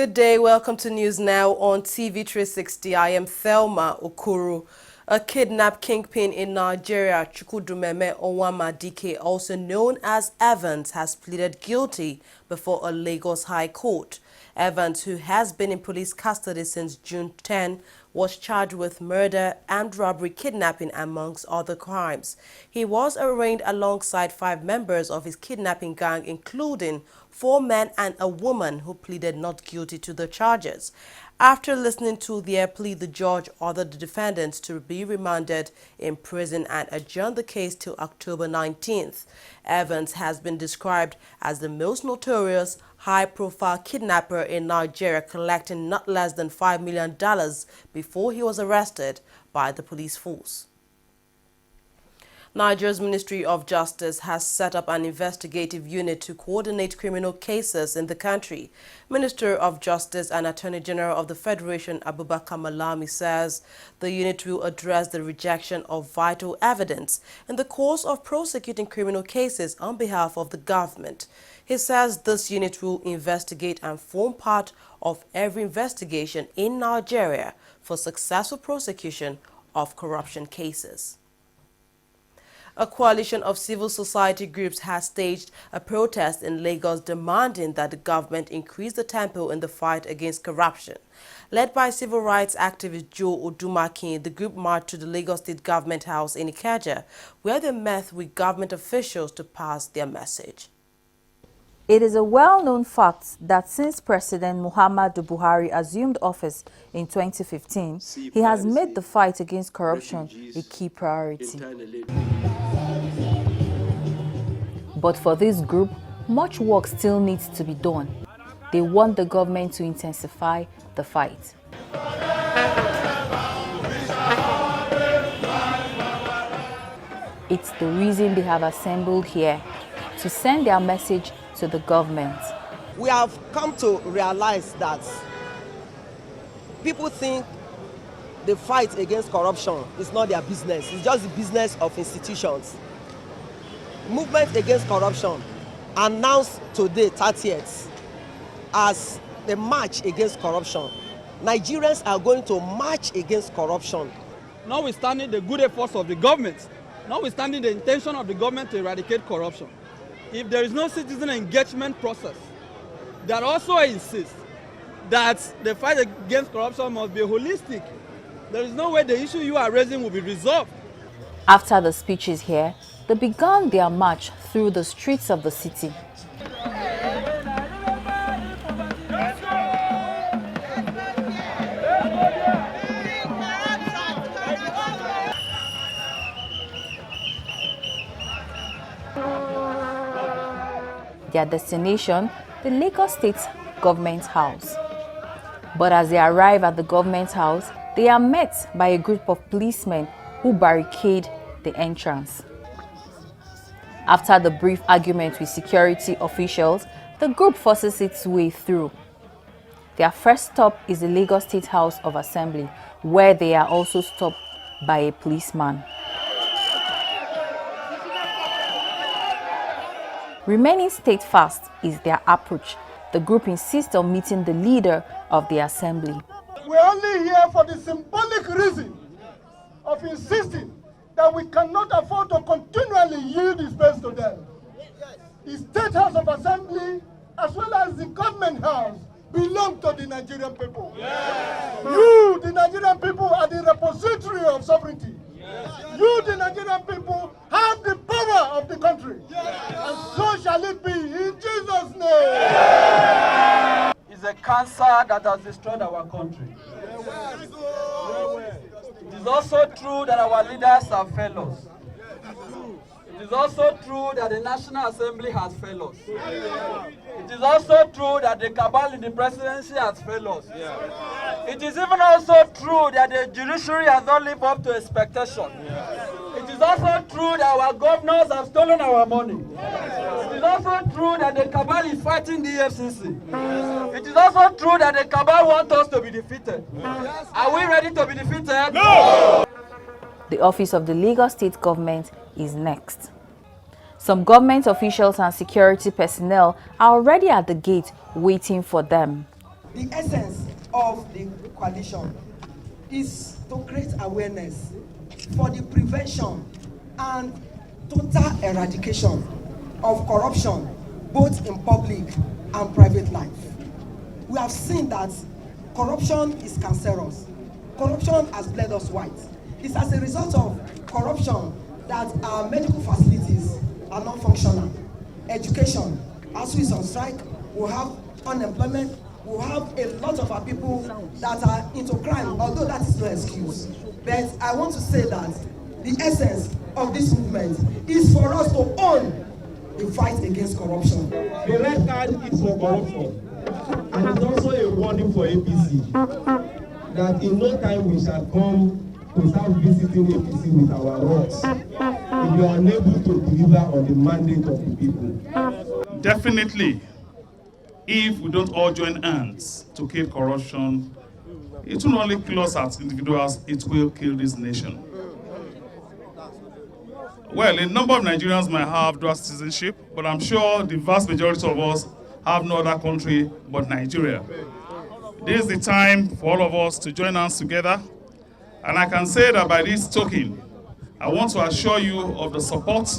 Good day, welcome to News Now on TV360. I am Thelma Okuru. A kidnapped kingpin in Nigeria, Chukwudumeme Onwamadike, also known as Evans, has pleaded guilty before a Lagos High Court. Evans, who has been in police custody since June 10, was charged with murder, armed robbery, kidnapping, amongst other crimes. He was arraigned alongside 5 members of his kidnapping gang, including 4 men and a woman who pleaded not guilty to the charges. After listening to their plea, the judge ordered the defendants to be remanded in prison and adjourned the case till October 19th. Evans has been described as the most notorious, high-profile kidnapper in Nigeria, collecting not less than $5 million before he was arrested by the police force. Nigeria's Ministry of Justice has set up an investigative unit to coordinate criminal cases in the country. Minister of Justice and Attorney General of the Federation, Abubakar Malami, says the unit will address the rejection of vital evidence in the course of prosecuting criminal cases on behalf of the government. He says this unit will investigate and form part of every investigation in Nigeria for successful prosecution of corruption cases. A coalition of civil society groups has staged a protest in Lagos demanding that the government increase the tempo in the fight against corruption. Led by civil rights activist Joe Odumakin, the group marched to the Lagos State Government House in Ikeja, where they met with government officials to pass their message. It is a well-known fact that since President Muhammadu Buhari assumed office in 2015, he has made the fight against corruption a key priority. But for this group, much work still needs to be done. They want the government to intensify the fight. It's the reason they have assembled here, to send their message to the government. We have come to realize that people think the fight against corruption is not their business. It's just the business of institutions. Movement against corruption announced today, 30th, as the march against corruption. Nigerians are going to march against corruption. Notwithstanding the good efforts of the government, notwithstanding the intention of the government to eradicate corruption, if there is no citizen engagement process that also insists that the fight against corruption must be holistic, there is no way the issue you are raising will be resolved. After the speeches here, they began their march through the streets of the city. Their destination, the Lagos State Government House. But as they arrive at the government house, they are met by a group of policemen who barricade the entrance. After the brief argument with security officials, the group forces its way through. Their first stop is the Lagos State House of Assembly, where they are also stopped by a policeman. Remaining steadfast is their approach. The group insists on meeting the leader of the assembly. We're only here for the symbolic reason of insisting that we cannot afford to continually yield the space to them. The State House of Assembly, as well as the government house, belong to the Nigerian people. Yes. You, the Nigerian people, are the repository of sovereignty. Yes. You, the Nigerian people, have the power of the country. Yes. And so shall it be in Jesus' name. Yes. It's a cancer that has destroyed our country. Yes. It is also true that our leaders have failed us. It is also true that the National Assembly has failed us. It is also true that the cabal in the presidency has failed us. It is even also true that the judiciary has not lived up to expectation. It is also true that our governors have stolen our money. It is also true that the cabal is fighting the FCC. It is also true that the cabal wants us to be defeated. Are we ready to be defeated? No! The office of the Lagos State Government is next. Some government officials and security personnel are already at the gate waiting for them. The essence of the coalition is to create awareness for the prevention and total eradication of corruption, both in public and private life. We have seen that corruption is cancerous. Corruption has bled us white. It's as a result of corruption that our medical facilities are not functional. Education, as we on strike, we have unemployment, we have a lot of our people that are into crime, although that is no excuse. But I want to say that the essence of this movement is for us to own the fight against corruption. The red card is for corruption, and it's also a warning for APC that in no time we shall come to start visiting APC with our rods if you are unable to deliver on the mandate of the people. Definitely, if we don't all join hands to kill corruption, it will not only kill us as individuals, it will kill this nation. Well, a number of Nigerians might have dual citizenship, but I'm sure the vast majority of us have no other country but Nigeria. This is the time for all of us to join hands together, and I can say that by this token, I want to assure you of the support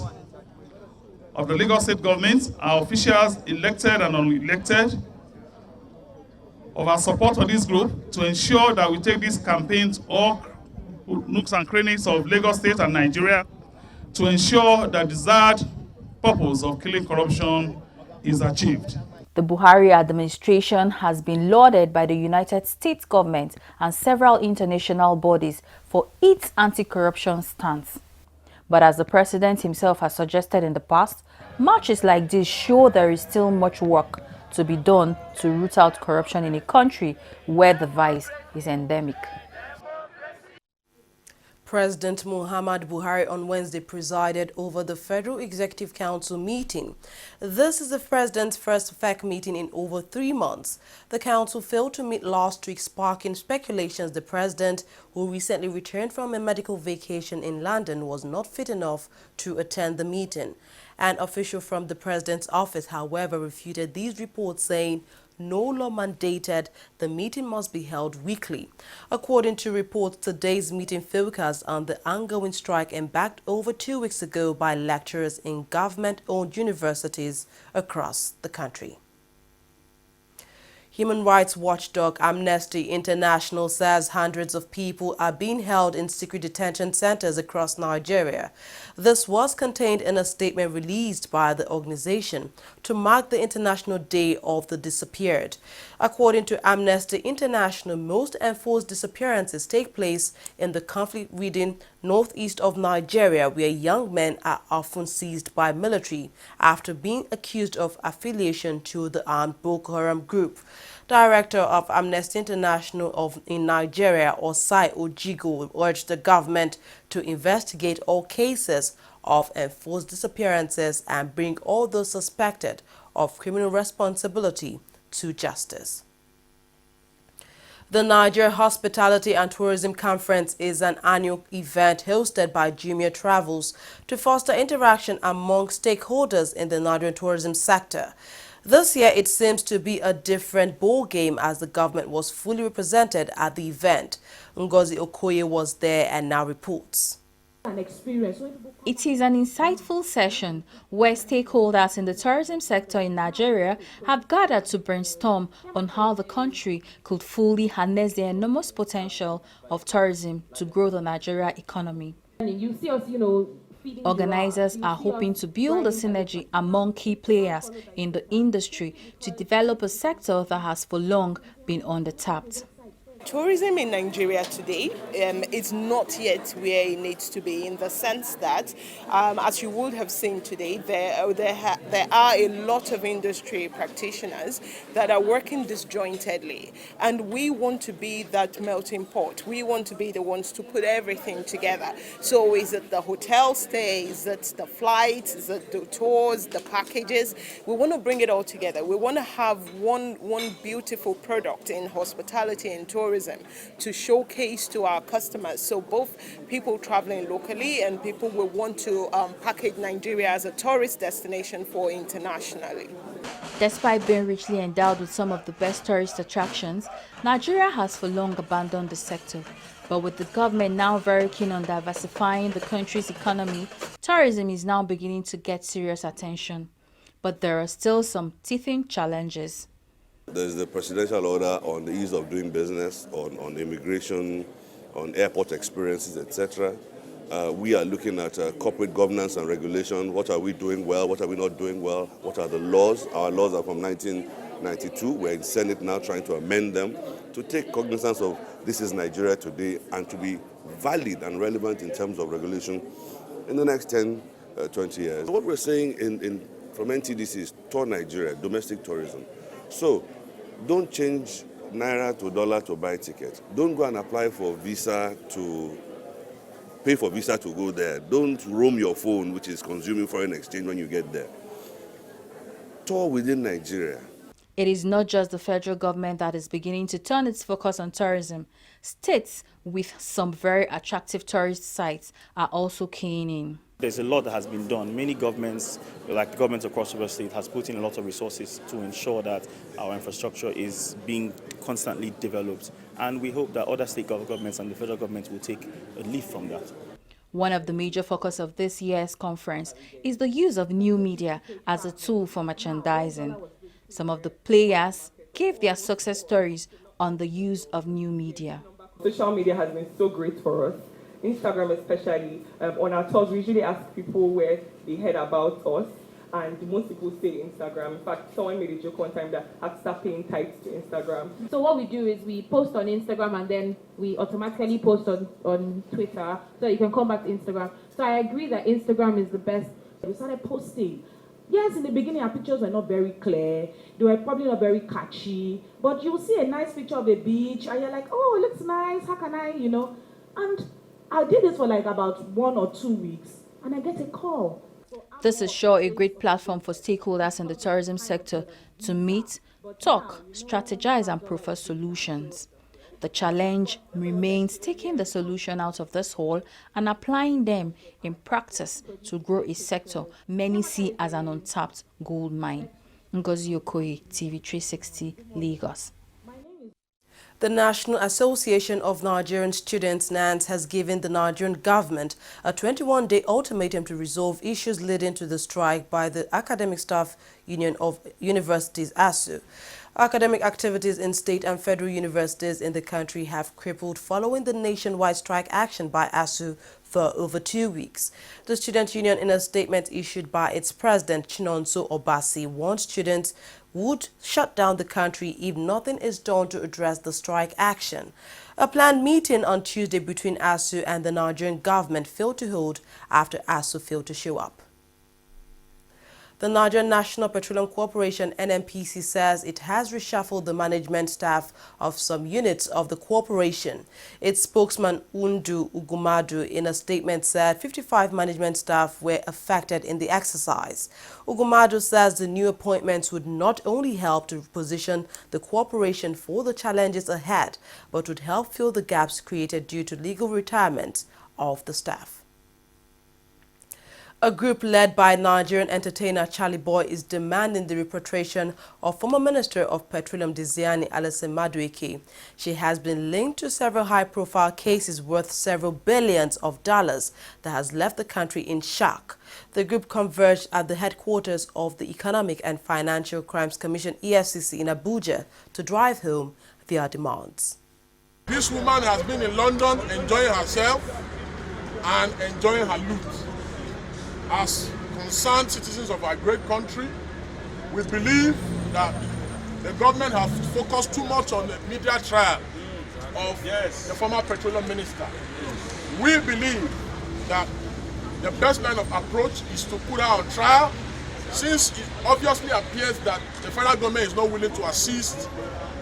of the Lagos State government, our officials, elected and unelected, of our support for this group to ensure that we take this campaign to all nooks and crannies of Lagos State and Nigeria to ensure that the desired purpose of killing corruption is achieved. The Buhari administration has been lauded by the United States government and several international bodies for its anti-corruption stance. But as the president himself has suggested in the past, marches like this show there is still much work to be done to root out corruption in a country where the vice is endemic. President Muhammad Buhari on Wednesday presided over the Federal Executive Council meeting. This is the president's first FEC meeting in over 3 months. The council failed to meet last week, sparking speculations the president, who recently returned from a medical vacation in London, was not fit enough to attend the meeting. An official from the president's office, however, refuted these reports, saying no law mandated the meeting must be held weekly. According to reports, today's meeting focused on the ongoing strike embarked over 2 weeks ago by lecturers in government-owned universities across the country. Human rights watchdog Amnesty International says hundreds of people are being held in secret detention centers across Nigeria. This was contained in a statement released by the organization to mark the International Day of the Disappeared. According to Amnesty International, most enforced disappearances take place in the conflict-ridden northeast of Nigeria, where young men are often seized by military after being accused of affiliation to the armed Boko Haram group. Director of Amnesty International in Nigeria, Osai Ojigo, urged the government to investigate all cases of enforced disappearances and bring all those suspected of criminal responsibility to justice. The Niger Hospitality and Tourism Conference is an annual event hosted by Jumia Travels to foster interaction among stakeholders in the Nigerian tourism sector. This year, it seems to be a different ballgame as the government was fully represented at the event. Ngozi Okoye was there and now reports. It is an insightful session where stakeholders in the tourism sector in Nigeria have gathered to brainstorm on how the country could fully harness the enormous potential of tourism to grow the Nigeria economy. Organizers are hoping to build a synergy among key players in the industry to develop a sector that has for long been undertapped. Tourism in Nigeria today is not yet where it needs to be, in the sense that, as you would have seen today, there are a lot of industry practitioners that are working disjointedly, and we want to be that melting pot. We want to be the ones to put everything together. So is it the hotel stays, is it the flights, is it the tours, the packages? We want to bring it all together. We want to have one beautiful product in hospitality and tourism tourism to showcase to our customers. So both people traveling locally and people will want to package Nigeria as a tourist destination for internationally. Despite being richly endowed with some of the best tourist attractions, Nigeria has for long abandoned the sector. But with the government now very keen on diversifying the country's economy, tourism is now beginning to get serious attention. But there are still some teething challenges. There's the presidential order on the ease of doing business, on immigration, on airport experiences, etc. We are looking at corporate governance and regulation. What are we doing well? What are we not doing well? What are the laws? Our laws are from 1992. We're in Senate now trying to amend them to take cognizance of this is Nigeria today and to be valid and relevant in terms of regulation in the next 10, 20 years. What we're saying from NTDC is tour Nigeria, domestic tourism. So don't change Naira to dollar to buy tickets. Don't go and apply for visa to pay for visa to go there. Don't roam your phone, which is consuming foreign exchange when you get there. Tour within Nigeria. It is not just the federal government that is beginning to turn its focus on tourism. States with some very attractive tourist sites are also keying in. There's a lot that has been done. Many governments, like the governments across the state, has put in a lot of resources to ensure that our infrastructure is being constantly developed. And we hope that other state governments and the federal government will take a leaf from that. One of the major focus of this year's conference is the use of new media as a tool for merchandising. Some of the players gave their success stories on the use of new media. Social media has been so great for us. Instagram especially. On our tours, we usually ask people where they heard about us, and most people say Instagram. In fact, someone made a joke one time that I had to start paying tithes to Instagram. So what we do is we post on Instagram and then we automatically post on Twitter, so you can come back to Instagram. So I agree that Instagram is the best. We started posting. Yes, in the beginning our pictures were not very clear, they were probably not very catchy, but you'll see a nice picture of a beach and you're like, oh, it looks nice, how can I, and I did this for like about 1 or 2 weeks and I get a call. This is sure a great platform for stakeholders in the tourism sector to meet, talk, strategize and propose solutions. The challenge remains taking the solution out of this hole and applying them in practice to grow a sector many see as an untapped gold mine. Ngozi Okoye, TV360, Lagos. The National Association of Nigerian Students, NANS, has given the Nigerian government a 21-day ultimatum to resolve issues leading to the strike by the Academic Staff Union of Universities, ASU. Academic activities in state and federal universities in the country have crippled following the nationwide strike action by ASU for over 2 weeks. The student union, in a statement issued by its president, Chinonso Obasi, warned students would shut down the country if nothing is done to address the strike action. A planned meeting on Tuesday between ASU and the Nigerian government failed to hold after ASU failed to show up. The Nigerian National Petroleum Corporation, NNPC, says it has reshuffled the management staff of some units of the corporation. Its spokesman, Undu Ugumadu, in a statement said 55 management staff were affected in the exercise. Ugumadu says the new appointments would not only help to position the corporation for the challenges ahead, but would help fill the gaps created due to legal retirement of the staff. A group led by Nigerian entertainer Charlie Boy is demanding the repatriation of former Minister of Petroleum Diziani Alison Madueke. She has been linked to several high-profile cases worth several billions of dollars that has left the country in shock. The group converged at the headquarters of the Economic and Financial Crimes Commission EFCC in Abuja to drive home their demands. This woman has been in London enjoying herself and enjoying her loot. As concerned citizens of our great country, we believe that the government has focused too much on the media trial of the former petroleum minister. We believe that the best line of approach is to put her on trial, since it obviously appears that the federal government is not willing to assist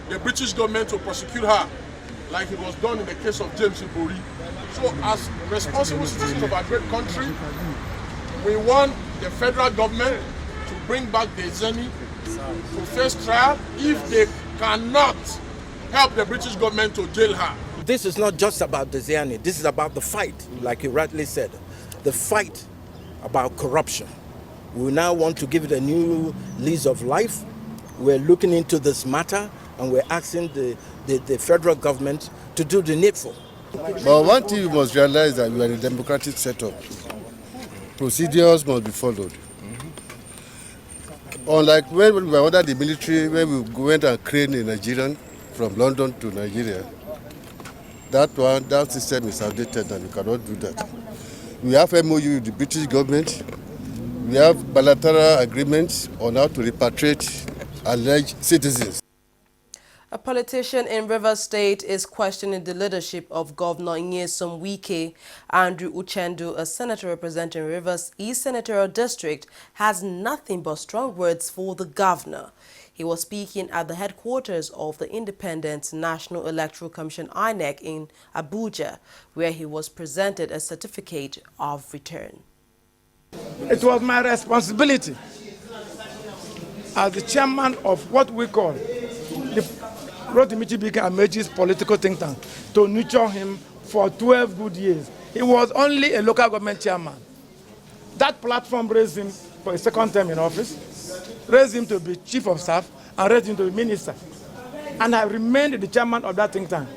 the British government to prosecute her, like it was done in the case of James Ibori. So as responsible citizens of our great country, we want the federal government to bring back the Zeni to face trial. If they cannot help the British government to jail her. This is not just about the Ziani. This is about the fight, like you rightly said, the fight about corruption. We now want to give it a new lease of life. We're looking into this matter and we're asking the federal government to do the needful. But one thing you must realize is that we are in a democratic setup. Procedures must be followed. Unlike when we were under the military, when we went and crane a Nigerian from London to Nigeria, that system is outdated and we cannot do that. We have MOU with the British government. We have bilateral agreements on how to repatriate alleged citizens. A politician in Rivers State is questioning the leadership of Governor Nyesom Wike. Andrew Uchendu, a senator representing Rivers East Senatorial District, has nothing but strong words for the governor. He was speaking at the headquarters of the Independent National Electoral Commission (INEC) in Abuja, where he was presented a certificate of return. It was my responsibility as the chairman of what we call the Rotimichibika Ameji's political think tank to nurture him for 12 good years. He was only a local government chairman. That platform raised him for a second term in office, raised him to be chief of staff, and raised him to be minister. And I remained the chairman of that think tank.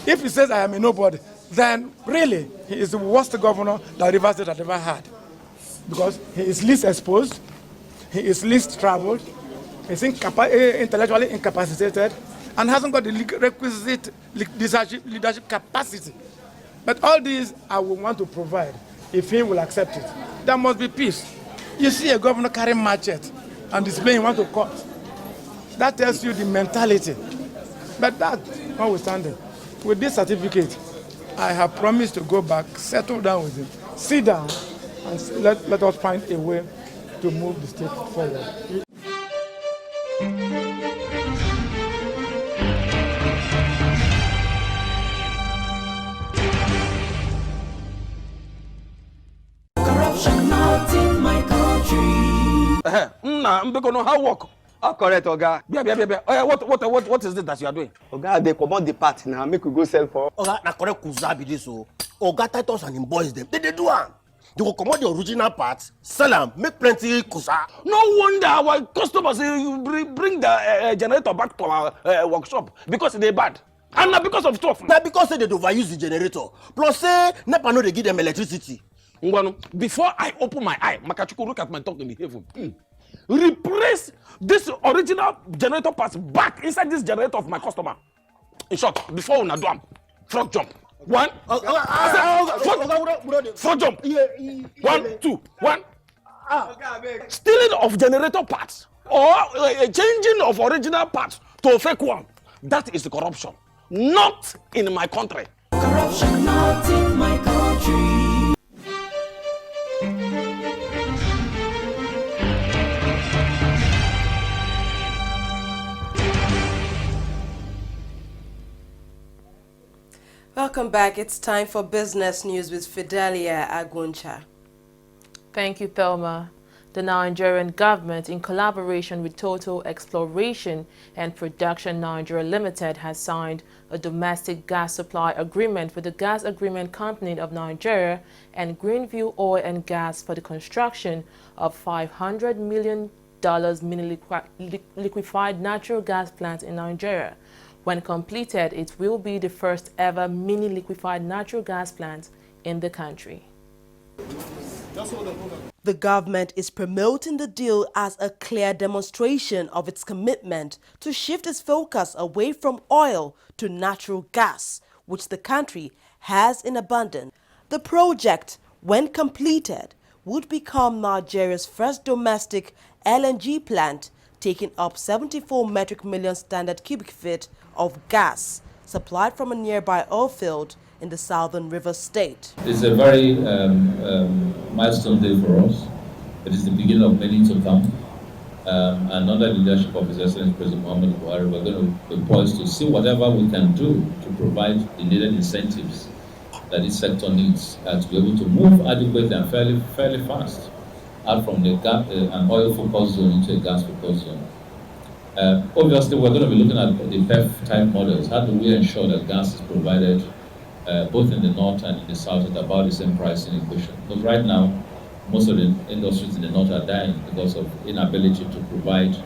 If he says I am a nobody, then really he is the worst governor that Rivers State has ever had. Because he is least exposed, he is least traveled, he is intellectually incapacitated, and hasn't got the requisite leadership capacity. But all these I will want to provide if he will accept it. There must be peace. You see a governor carrying machete and displaying one to court. That tells you the mentality. But that, notwithstanding, with this certificate, I have promised to go back, settle down with him, sit down, and let us find a way to move the state forward. Corruption not in my country. How work? Oh, correct, Oga. What is it that you are doing? Oga, they come out the part now. Make we go sell for. Oga, na correct kuza be this so. Oga Titus and him boys them. They do am. They will come out the original parts, sell them, make plenty kusa. No wonder our customers bring the generator back to our workshop because they bad. And not because of stuff. Now because they overuse the generator. Plus say NEPA no they give them electricity. Before I open my eye, Makachuku look at my talk in the heaven. Replace this original generator parts back inside this generator of my customer. In short, before una do am, front jump. One, front jump. 1, 2, 1. Stealing of generator parts or changing of original parts to a fake one. That is corruption. Not in my country. Corruption not in my country. Welcome back. It's time for business news with Fidelia Aguncha. Thank you, Thelma. The Nigerian government, in collaboration with Total Exploration and Production Nigeria Limited, has signed a domestic gas supply agreement with the Gas Agreement Company of Nigeria and Greenview Oil and Gas for the construction of $500 million mini liquefied natural gas plant in Nigeria. When completed, it will be the first ever mini liquefied natural gas plant in the country. The government is promoting the deal as a clear demonstration of its commitment to shift its focus away from oil to natural gas, which the country has in abundance. The project, when completed, would become Nigeria's first domestic LNG plant, taking up 74 metric million standard cubic feet of gas supplied from a nearby oil field in the southern Rivers State. It's a very milestone day for us. It is the beginning of many to come. And under the leadership of His Excellency President Muhammad Buhari, we're going to be poised to see whatever we can do to provide the needed incentives that this sector needs to be able to move adequately and fairly fast out from an oil-focused zone into a gas-focused zone. Obviously, we're going to be looking at the PEF type models. How do we ensure that gas is provided both in the north and in the south at about the same pricing equation? Because right now, most of the industries in the north are dying because of inability to provide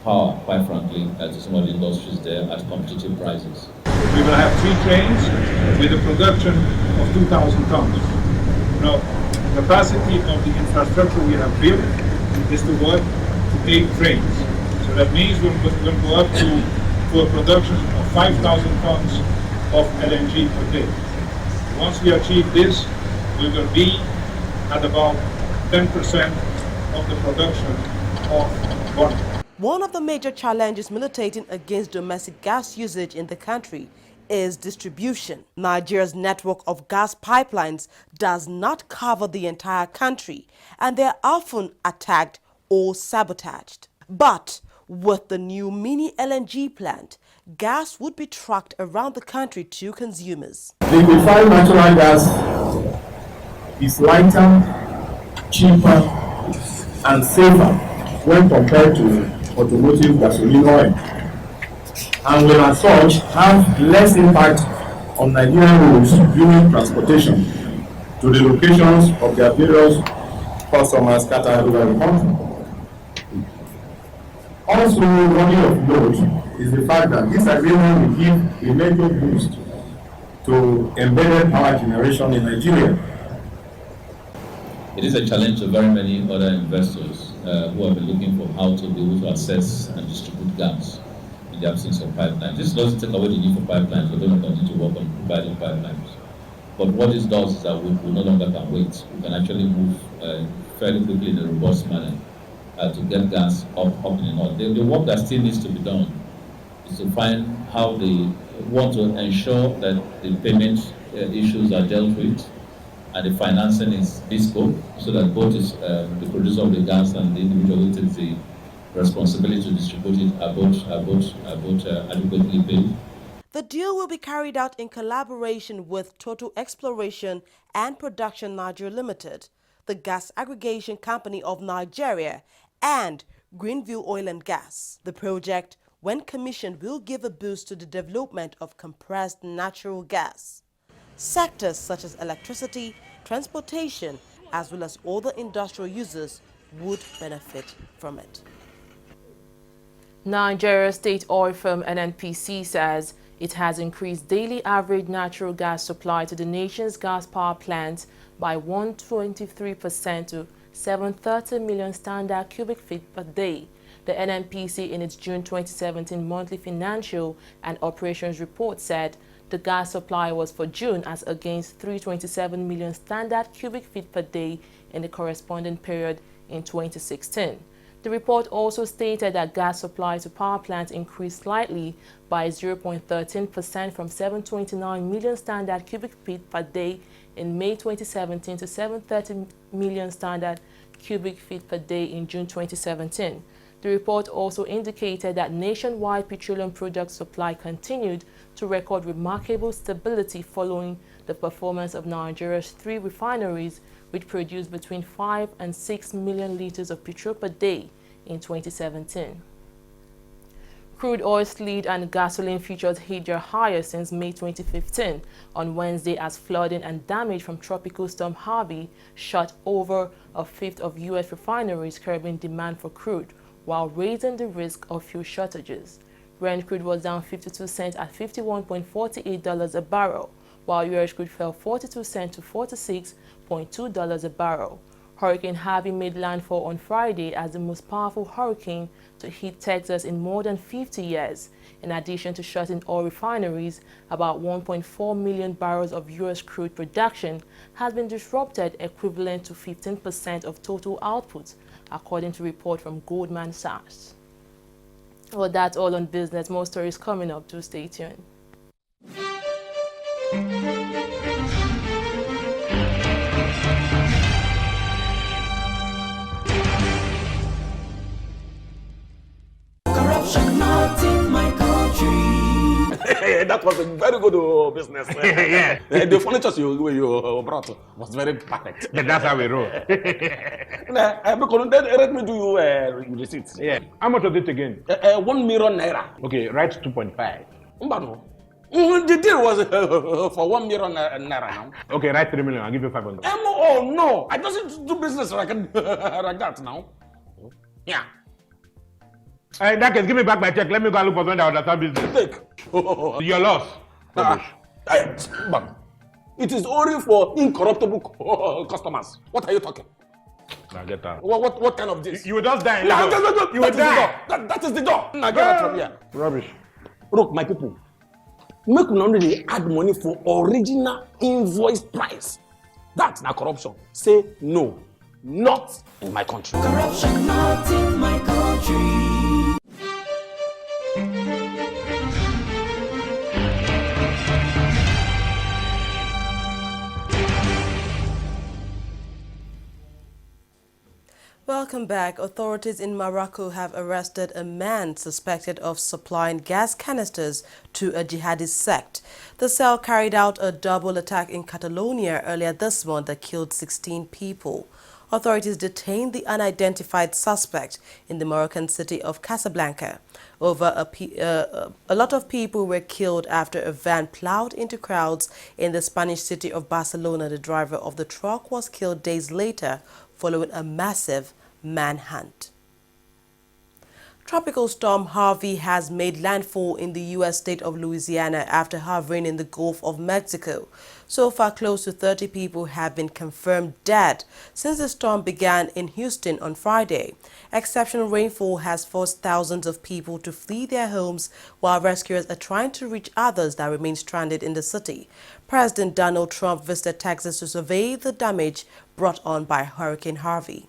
power, quite frankly, to some of the industries there at competitive prices. We will have 3 trains with a production of 2,000 tons. Now, the capacity of the infrastructure we have built is to go up to 8 trains. So that means we'll go up to a production of 5,000 tons of LNG per day. Once we achieve this, we will be at about 10% of the production of water. One of the major challenges militating against domestic gas usage in the country is distribution. Nigeria's network of gas pipelines does not cover the entire country, and they are often attacked or sabotaged. But with the new mini LNG plant, gas would be trucked around the country to consumers. Liquefied natural gas is lighter, cheaper, and safer when compared to automotive gasoline oil, and will as such have less impact on Nigerian roads during transportation to the locations of their various customers scattered over the country. Also, worthy of note is the fact that this agreement will give a major boost to embedded power generation in Nigeria. It is a challenge to very many other investors who have been looking for how to be able to access and distribute gas in the absence of pipelines. This doesn't take away the need for pipelines. We're going to continue to work on providing pipelines. But what this does is that we no longer can wait. We can actually move fairly quickly in a robust manner to get gas up in the north. The work that still needs to be done is to find how they want to ensure that the payment issues are dealt with and the financing is bespoke, so that both the producer of the gas and the individual who takes the responsibility to distribute it are both adequately paid. The deal will be carried out in collaboration with Total Exploration and Production Nigeria Limited, the gas aggregation company of Nigeria, and Greenville Oil and Gas. The project, when commissioned, will give a boost to the development of compressed natural gas. Sectors such as electricity, transportation, as well as other industrial users would benefit from it. Nigeria's state oil firm NNPC says it has increased daily average natural gas supply to the nation's gas power plants by 123% to 730 million standard cubic feet per day. The NNPC in its June 2017 monthly financial and operations report said the gas supply was for June as against 327 million standard cubic feet per day in the corresponding period in 2016. The report also stated that gas supply to power plants increased slightly by 0.13% from 729 million standard cubic feet per day in May 2017 to 730 million standard cubic feet per day in June 2017. The report also indicated that nationwide petroleum product supply continued to record remarkable stability following the performance of Nigeria's 3 refineries, which produced between 5 and 6 million liters of petrol per day in 2017. Crude oil, slid and gasoline futures hit their highest since May 2015 on Wednesday as flooding and damage from Tropical Storm Harvey shut over a fifth of U.S. refineries, curbing demand for crude, while raising the risk of fuel shortages. Brent crude was down 52 cents at $51.48 a barrel, while U.S. crude fell 42 cents to $46.2 a barrel. Hurricane Harvey made landfall on Friday as the most powerful hurricane to hit Texas in more than 50 years. In addition to shutting oil refineries, about 1.4 million barrels of U.S. crude production has been disrupted, equivalent to 15% of total output, according to a report from Goldman Sachs. Well, that's all on business. More stories coming up. Do stay tuned. Corruption not in my country. That was a very good business. Yeah. The furniture you brought was very perfect. That's how we roll. Because let me do you receipts. Yeah. How much was it again? 1 million naira. Okay, write 2.5. Mbano. The deal was for 1 million naira now. Okay, write 3 million. I'll give you 500. Oh no, I doesn't do business like that now. Yeah. In that case, give me back my check. Let me go and look for someone that understand business. Take. Your loss. It is only for incorruptible customers. What are you talking? Now get out. What kind of this? You will just die. No, you will die. That is the door. Now get out from here. Rubbish. Look, my people. Make una only add money for original invoice price. That's not corruption. Say no. Not in my country. Corruption not in my country. Welcome back. Authorities in Morocco have arrested a man suspected of supplying gas canisters to a jihadist sect. The cell carried out a double attack in Catalonia earlier this month that killed 16 people. Authorities detained the unidentified suspect in the Moroccan city of Casablanca. A lot of people were killed after a van plowed into crowds in the Spanish city of Barcelona. The driver of the truck was killed days later following a massive manhunt. Tropical storm Harvey has made landfall in the U.S. state of Louisiana after hovering in the Gulf of Mexico. So far, close to 30 people have been confirmed dead since the storm began in Houston on Friday. Exceptional rainfall has forced thousands of people to flee their homes while rescuers are trying to reach others that remain stranded in the city. President Donald Trump visited Texas to survey the damage brought on by Hurricane Harvey.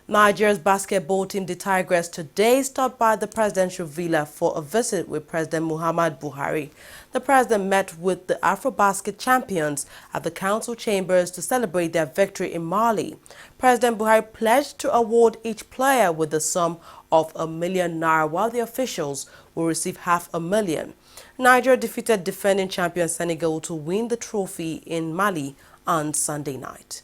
Nigeria's basketball team, the Tigers, today stopped by the presidential villa for a visit with President Muhammadu Buhari. The president met with the AfroBasket champions at the council chambers to celebrate their victory in Mali. President Buhari pledged to award each player with the sum of ₦1 million, while the officials will receive $500,000. Nigeria defeated defending champion Senegal to win the trophy in Mali on Sunday night.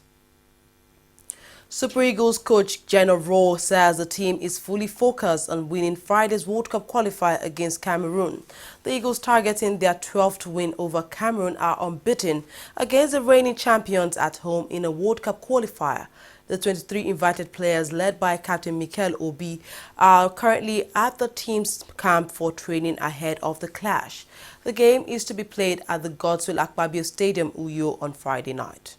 Super Eagles coach Geno Rowe says the team is fully focused on winning Friday's World Cup qualifier against Cameroon. The Eagles, targeting their 12th win over Cameroon, are unbeaten against the reigning champions at home in a World Cup qualifier. The 23 invited players, led by Captain Mikel Obi, are currently at the team's camp for training ahead of the clash. The game is to be played at the Godswill Akpabio Stadium, Uyo, on Friday night.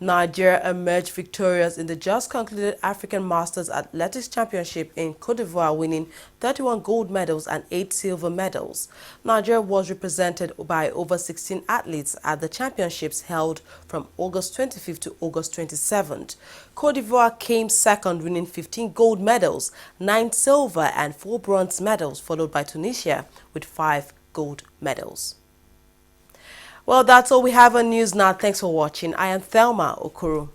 Nigeria emerged victorious in the just concluded African Masters Athletics Championship in Cote d'Ivoire, winning 31 gold medals and 8 silver medals. Nigeria was represented by over 16 athletes at the championships held from August 25th to August 27th. Cote d'Ivoire came second, winning 15 gold medals, 9 silver and 4 bronze medals, followed by Tunisia with 5 gold medals. Well, that's all we have on news now. Thanks for watching. I am Thelma Okoro.